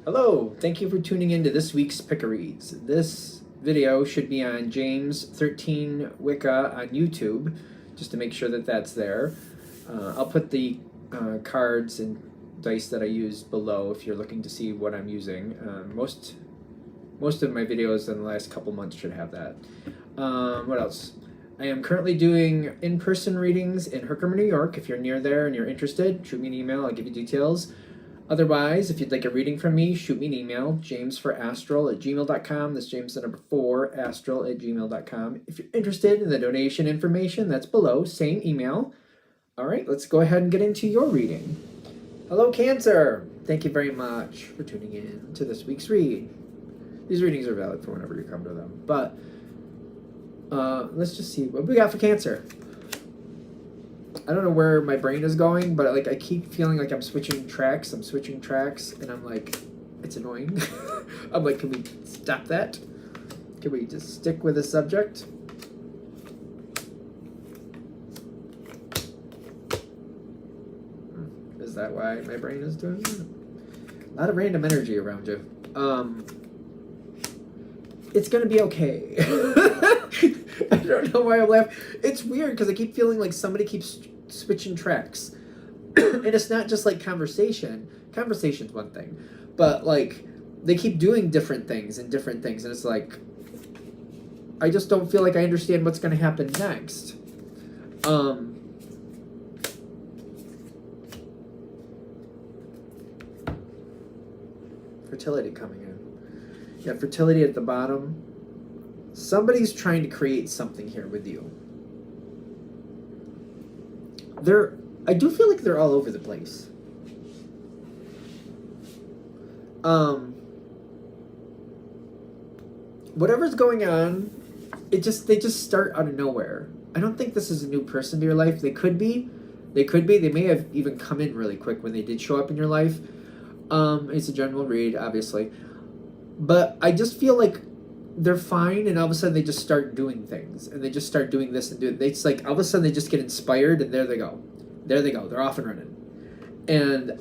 Hello, thank you for tuning in to this week's Pick-a-Reads. This video should be on James 13 Wicca on YouTube, just to make sure that that's there. I'll put the cards and dice that I use below if you're looking to see what I'm using. Most of my videos in the last couple months should have that. What else? I am currently doing in-person readings in Herkimer, New York. If you're near there and you're interested, shoot me an email, I'll give you details. Otherwise, if you'd like a reading from me, shoot me an email, jamesforastral@gmail.com. That's James the number 4, astral@gmail.com. If you're interested in the donation information, that's below, same email. All right, let's go ahead and get into your reading. Hello, Cancer. Thank you very much for tuning in to this week's read. These readings are valid for whenever you come to them. But let's just see what we got for Cancer. I don't know where my brain is going, but like I keep feeling like I'm switching tracks, and I'm like, it's annoying. I'm like, can we stop that? Can we just stick with the subject? Is that why my brain is doing that? A lot of random energy around you. It's gonna be okay. I don't know why I'm laughing. It's weird because I keep feeling like somebody keeps switching tracks. And it's not just like conversation. Conversation's one thing. But like they keep doing different things. And it's like I just don't feel like I understand what's gonna happen next. Fertility coming in. Yeah, fertility at the bottom. Somebody's trying to create something here with you. I do feel like they're all over the place. Whatever's going on, they just start out of nowhere. I don't think this is a new person to your life. They could be. They may have even come in really quick when they did show up in your life. It's a general read, obviously. But I just feel like they're fine, and all of a sudden they just start doing things, and they just start doing this and doing. It's like all of a sudden they just get inspired, and there they go. They're off and running. And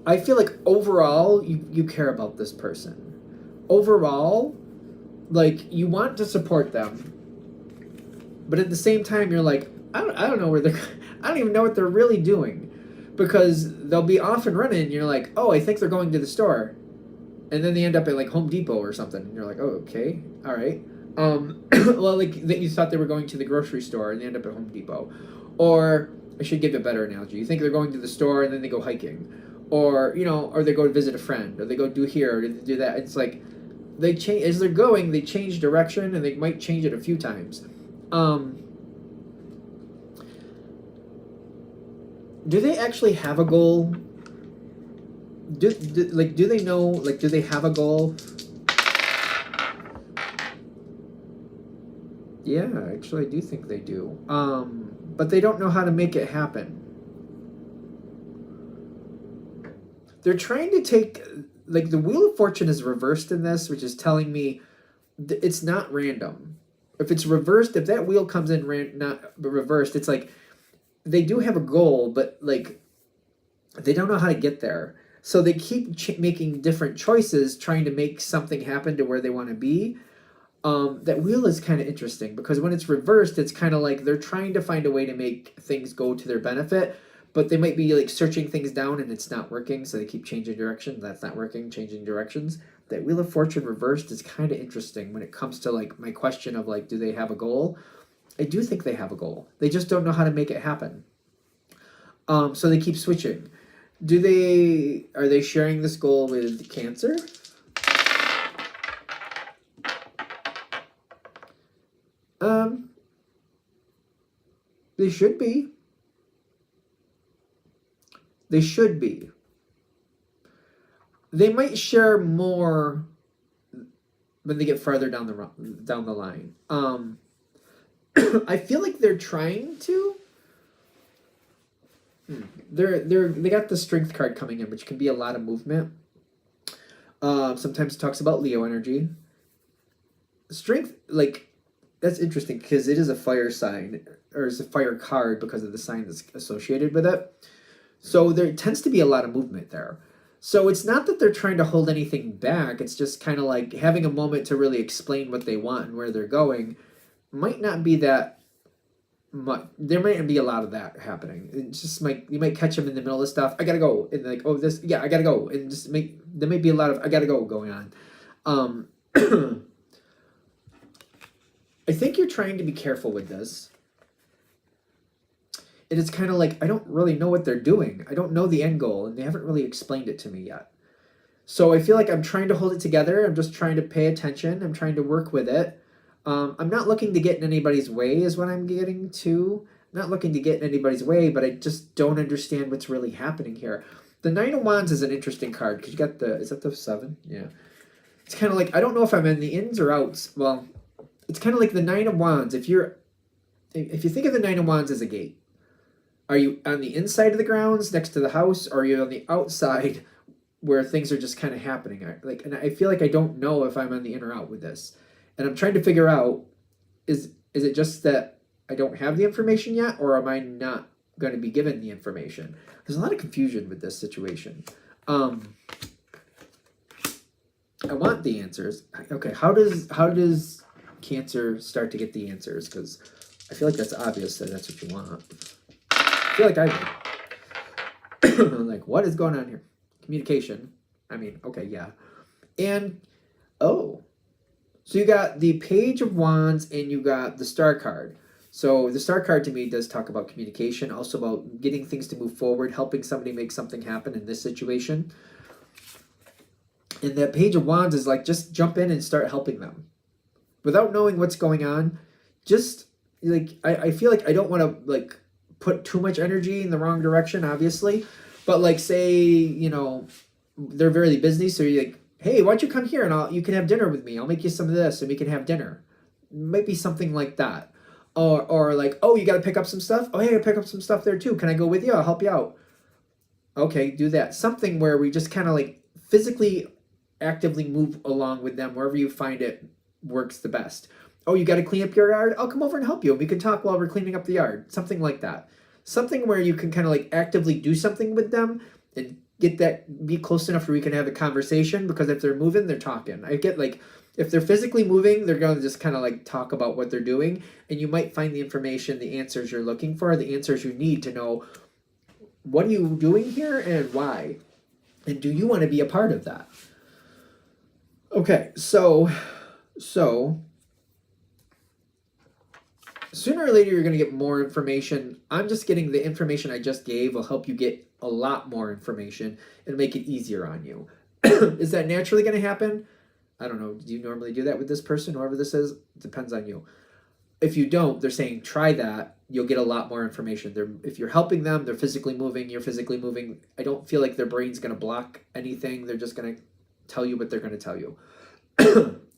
I feel like overall you care about this person. Overall, like you want to support them, but at the same time you're like, I don't know where they're. I don't even know what they're really doing. Because they'll be off and running, and you're like, oh, I think they're going to the store. And then they end up at, like, Home Depot or something. And you're like, oh, okay, all right. Well, like, that you thought they were going to the grocery store, and they end up at Home Depot. Or, I should give a better analogy. You think they're going to the store, and then they go hiking. Or, or they go to visit a friend. Or they go do here, or they do that. It's like, they change, as they're going, they change direction, and they might change it a few times. Do they actually have a goal? Do they know, like, do they have a goal? Yeah, actually, I do think they do. But they don't know how to make it happen. They're trying to take, like, the Wheel of Fortune is reversed in this, which is telling me it's not random. If it's reversed, if that wheel comes in not reversed, it's like, they do have a goal, but like they don't know how to get there. So they keep making different choices, trying to make something happen to where they want to be. That wheel is kind of interesting because when it's reversed, it's kind of like they're trying to find a way to make things go to their benefit, but they might be like searching things down and it's not working. So they keep changing direction. That's not working, changing directions. That Wheel of Fortune reversed is kind of interesting when it comes to like my question of like, do they have a goal? I do think they have a goal. They just don't know how to make it happen. So they keep switching. Are they sharing this goal with Cancer? They should be. They should be. They might share more when they get farther down the line. I feel like they're trying to. They got the Strength card coming in, which can be a lot of movement. Sometimes it talks about Leo energy. Strength, like, that's interesting because it is a fire sign, or it's a fire card because of the sign that's associated with it. So there tends to be a lot of movement there. So it's not that they're trying to hold anything back. It's just kind of like having a moment to really explain what they want and where they're going might not be that much. There might be a lot of that happening. It's just you might catch them in the middle of stuff. I gotta go. And like, oh, this, yeah, I gotta go. And just there may be a lot of, I gotta go going on. I think you're trying to be careful with this. And it's kind of like, I don't really know what they're doing. I don't know the end goal, and they haven't really explained it to me yet. So I feel like I'm trying to hold it together. I'm just trying to pay attention. I'm trying to work with it. I'm not looking to get in anybody's way is what I'm getting to. I'm not looking to get in anybody's way, but I just don't understand what's really happening here. The Nine of Wands is an interesting card because you got is that the 7? Yeah. It's kind of like, I don't know if I'm in the ins or outs. Well, it's kind of like the Nine of Wands. If you think of the Nine of Wands as a gate, are you on the inside of the grounds next to the house, or are you on the outside where things are just kind of happening? And I feel like I don't know if I'm on the in or out with this. And I'm trying to figure out, is it just that I don't have the information yet, or am I not going to be given the information? There's a lot of confusion with this situation. I want the answers. Okay, how does Cancer start to get the answers? Because I feel like that's obvious that that's what you want. I feel like I would. Like, what is going on here? Communication. I mean, okay, yeah. And, oh. So you got the Page of Wands and you got the Star card. So the Star card to me does talk about communication, also about getting things to move forward, helping somebody make something happen in this situation. And that Page of Wands is like, just jump in and start helping them. Without knowing what's going on, just, like, I feel like I don't want to, like, put too much energy in the wrong direction, obviously. But, like, say, you know, they're very busy, so you're like, hey, why don't you come here and you can have dinner with me. I'll make you some of this and we can have dinner. Might be something like that. Or like, oh, you got to pick up some stuff? Oh, hey, I gotta pick up some stuff there too. Can I go with you? I'll help you out. Okay, do that. Something where we just kind of like physically actively move along with them wherever you find it works the best. Oh, you got to clean up your yard? I'll come over and help you. We can talk while we're cleaning up the yard. Something like that. Something where you can kind of like actively do something with them and be close enough where we can have a conversation, because if they're moving, they're talking. I get like, if they're physically moving, they're going to just kind of like talk about what they're doing, and you might find the information, the answers you're looking for, the answers you need to know what are you doing here and why, and do you want to be a part of that? Okay, so sooner or later you're going to get more information. I'm just getting the information I just gave will help you get a lot more information and make it easier on you. Is that naturally going to happen? I don't know. Do you normally do that with this person, whoever this is? It depends on you. If you don't, they're saying try that. You'll get a lot more information. If you're helping them, they're physically moving, you're physically moving. I don't feel like their brain's going to block anything. They're just going to tell you what they're going to tell you.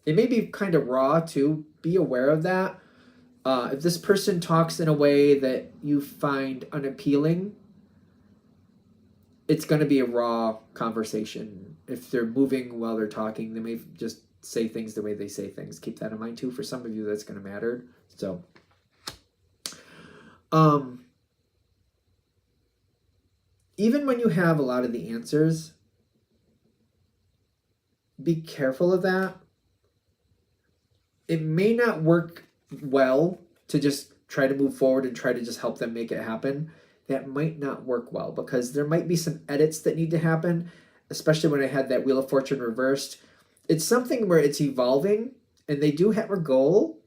It may be kind of raw too. Be aware of that. If this person talks in a way that you find unappealing, it's going to be a raw conversation. If they're moving while they're talking, they may just say things the way they say things. Keep that in mind too. For some of you, that's going to matter. So, even when you have a lot of the answers, be careful of that. It may not work well to just try to move forward and try to just help them make it happen. That might not work well, because there might be some edits that need to happen, especially when I had that Wheel of Fortune reversed. It's something where it's evolving and they do have a goal,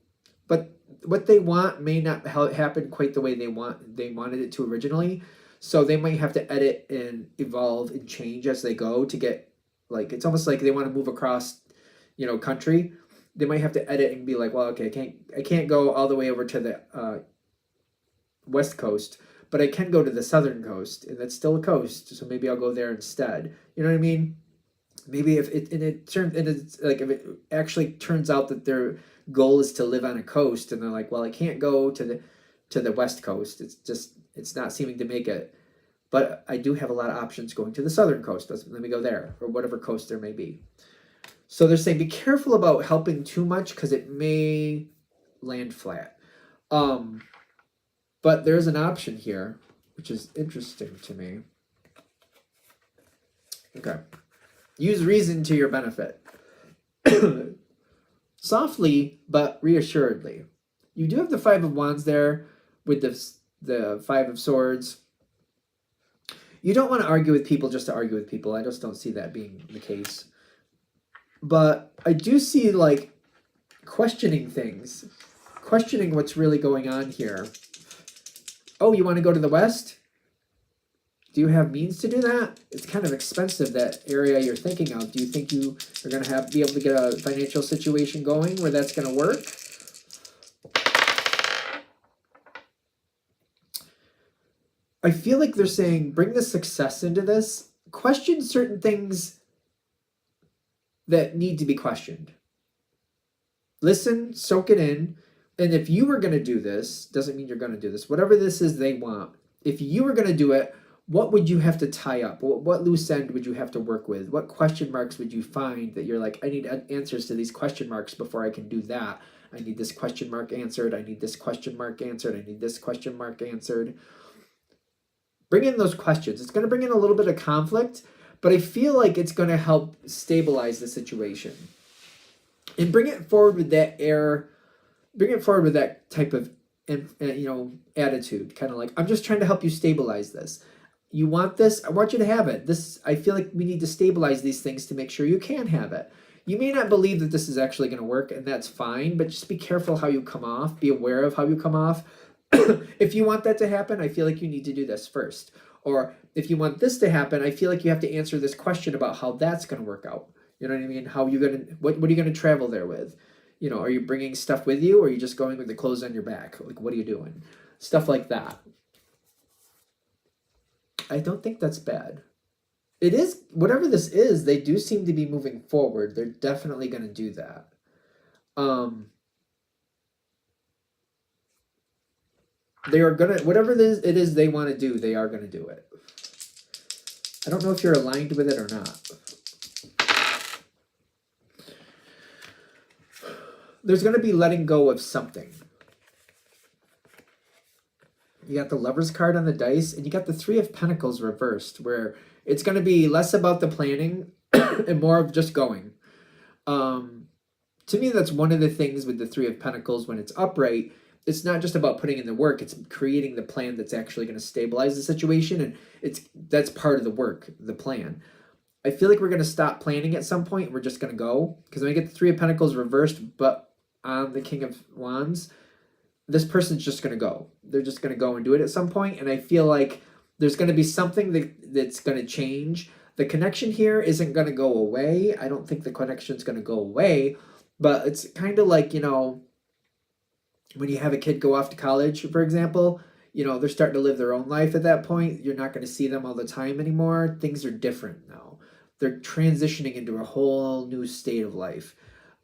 but what they want may not happen quite the way they wanted it to originally. So they might have to edit and evolve and change as they go to get, like, it's almost like they want to move across, country. They might have to edit and be like, well, okay, I can't go all the way over to the West Coast, but I can go to the Southern Coast, and that's still a coast, so maybe I'll go there instead. You know what I mean? Maybe if it actually turns out that their goal is to live on a coast, and they're like, well, I can't go to the West Coast. It's not seeming to make it. But I do have a lot of options going to the Southern Coast. Let me go there, or whatever coast there may be. So they're saying be careful about helping too much, because it may land flat. But there's an option here, which is interesting to me. Okay. Use reason to your benefit. Softly, but reassuredly. You do have the Five of Wands there with the Five of Swords. You don't want to argue with people just to argue with people. I just don't see that being the case. But I do see, like, questioning things. Questioning what's really going on here. Oh, you want to go to the West? Do you have means to do that? It's kind of expensive, that area you're thinking of. Do you think you are going to be able to get a financial situation going where that's going to work? I feel like they're saying, bring the success into this. Question certain things that need to be questioned. Listen, soak it in. And if you were going to do this, doesn't mean you're going to do this. Whatever this is they want. If you were going to do it, what would you have to tie up? What loose end would you have to work with? What question marks would you find that you're like, I need answers to these question marks before I can do that. I need this question mark answered. I need this question mark answered. I need this question mark answered. Bring in those questions. It's going to bring in a little bit of conflict, but I feel like it's going to help stabilize the situation. And bring it forward with that air, bring it forward with that type of, attitude. Kind of like, I'm just trying to help you stabilize this. You want this? I want you to have it. This, I feel like we need to stabilize these things to make sure you can have it. You may not believe that this is actually going to work, and that's fine, but just be careful how you come off. Be aware of how you come off. If you want that to happen, I feel like you need to do this first. Or if you want this to happen, I feel like you have to answer this question about how that's going to work out. You know what I mean? How you going to, what are you going to travel there with? You know, are you bringing stuff with you, or are you just going with the clothes on your back? Like, what are you doing? Stuff like that. I don't think that's bad. It is, whatever this is, they do seem to be moving forward. They're definitely going to do that. They are going to, whatever it is they want to do, they are going to do it. I don't know if you're aligned with it or not. There's going to be letting go of something. You got the Lover's card on the dice, and you got the Three of Pentacles reversed, where it's going to be less about the planning and more of just going. To me, that's one of the things with the Three of Pentacles when it's upright. It's not just about putting in the work, it's creating the plan that's actually going to stabilize the situation, and that's part of the work, the plan. I feel like we're going to stop planning at some point. We're just going to go, because when I get the Three of Pentacles reversed, but on the King of Wands, this person's just going to go. They're just going to go and do it at some point, and I feel like there's going to be something that's going to change. The connection here isn't going to go away. I don't think the connection's going to go away, but it's kind of like, you know, when you have a kid go off to college, for example, you know, they're starting to live their own life at that point. You're not going to see them all the time anymore. Things are different now. They're transitioning into a whole new state of life.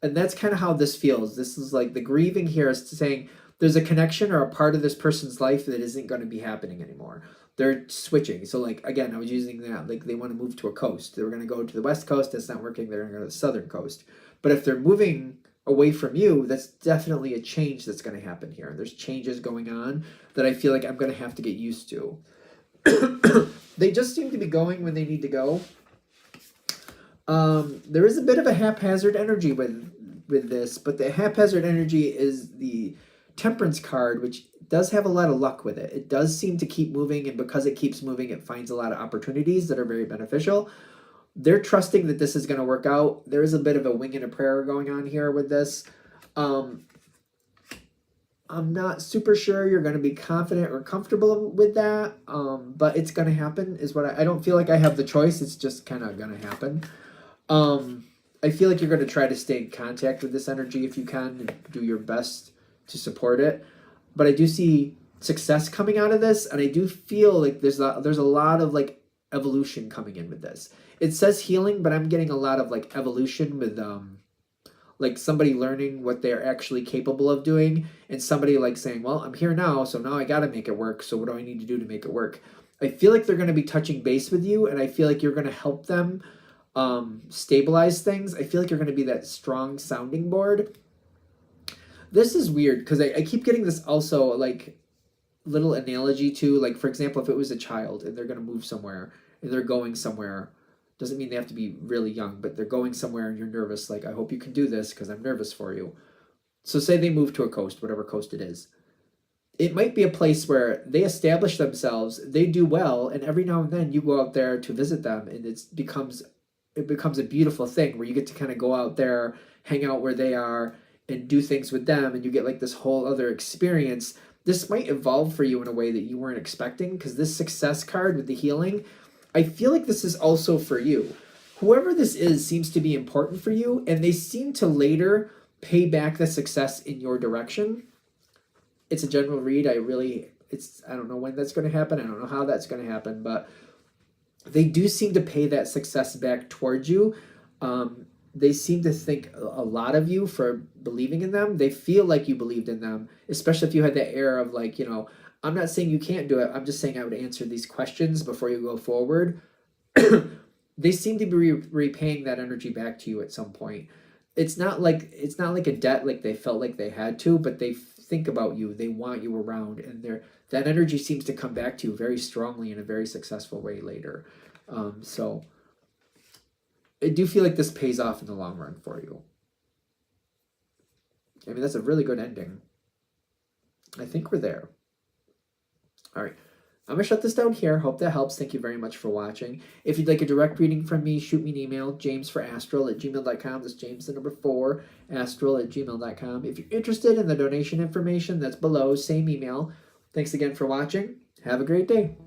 And that's kind of how this feels. This is like the grieving here is saying there's a connection or a part of this person's life that isn't going to be happening anymore. They're switching. So like, again, I was using that, like they want to move to a coast. They were going to go to the West Coast. That's not working. They're going to go to the Southern Coast. But if they're moving away from you, that's definitely a change that's going to happen here. There's changes going on that I feel like I'm going to have to get used to. They just seem to be going when they need to go. There is a bit of a haphazard energy with this, but the haphazard energy is the Temperance card, which does have a lot of luck with it. It does seem to keep moving, and because it keeps moving, it finds a lot of opportunities that are very beneficial. They're trusting that this is going to work out. There is a bit of a wing and a prayer going on here with this. I'm not super sure you're going to be confident or comfortable with that, but it's going to happen is what I don't feel like I have the choice. It's just kind of going to happen. I feel like you're going to try to stay in contact with this energy if you can and do your best to support it. But I do see success coming out of this, and I do feel like there's a lot of like evolution coming in with this. It says healing, but I'm getting a lot of like evolution with like somebody learning what they're actually capable of doing, and somebody like saying, well, I'm here now, so now I got to make it work. So what do I need to do to make it work? I feel like they're going to be touching base with you, and I feel like you're going to help them stabilize things. I feel like you're going to be that strong sounding board. This is weird because I keep getting this also like little analogy to, like, for example, if it was a child and they're going to move somewhere and they're going somewhere, Doesn't mean they have to be really young, but they're going somewhere and you're nervous. Like, I hope you can do this because I'm nervous for you. So say they move to a coast, whatever coast it is. It might be a place where they establish themselves, they do well, and every now and then you go out there to visit them, and it becomes a beautiful thing where you get to kind of go out there, hang out where they are, and do things with them, and you get like this whole other experience. This might evolve for you in a way that you weren't expecting, because this success card with the healing, I feel like this is also for you. Whoever this is seems to be important for you, and they seem to later pay back the success in your direction. It's a general read. I don't know when that's going to happen. I don't know how that's going to happen, but they do seem to pay that success back towards you. They seem to think a lot of you for believing in them. They feel like you believed in them, especially if you had that air of like, I'm not saying you can't do it. I'm just saying I would answer these questions before you go forward. They seem to be repaying that energy back to you at some point. It's not like a debt like they felt like they had to, but they think about you. They want you around, and that energy seems to come back to you very strongly in a very successful way later. So I do feel like this pays off in the long run for you. I mean, that's a really good ending. I think we're there. All right. I'm going to shut this down here. Hope that helps. Thank you very much for watching. If you'd like a direct reading from me, shoot me an email, jamesforastral@gmail.com. That's James, the number 4, astral@gmail.com. If you're interested in the donation information, that's below, same email. Thanks again for watching. Have a great day.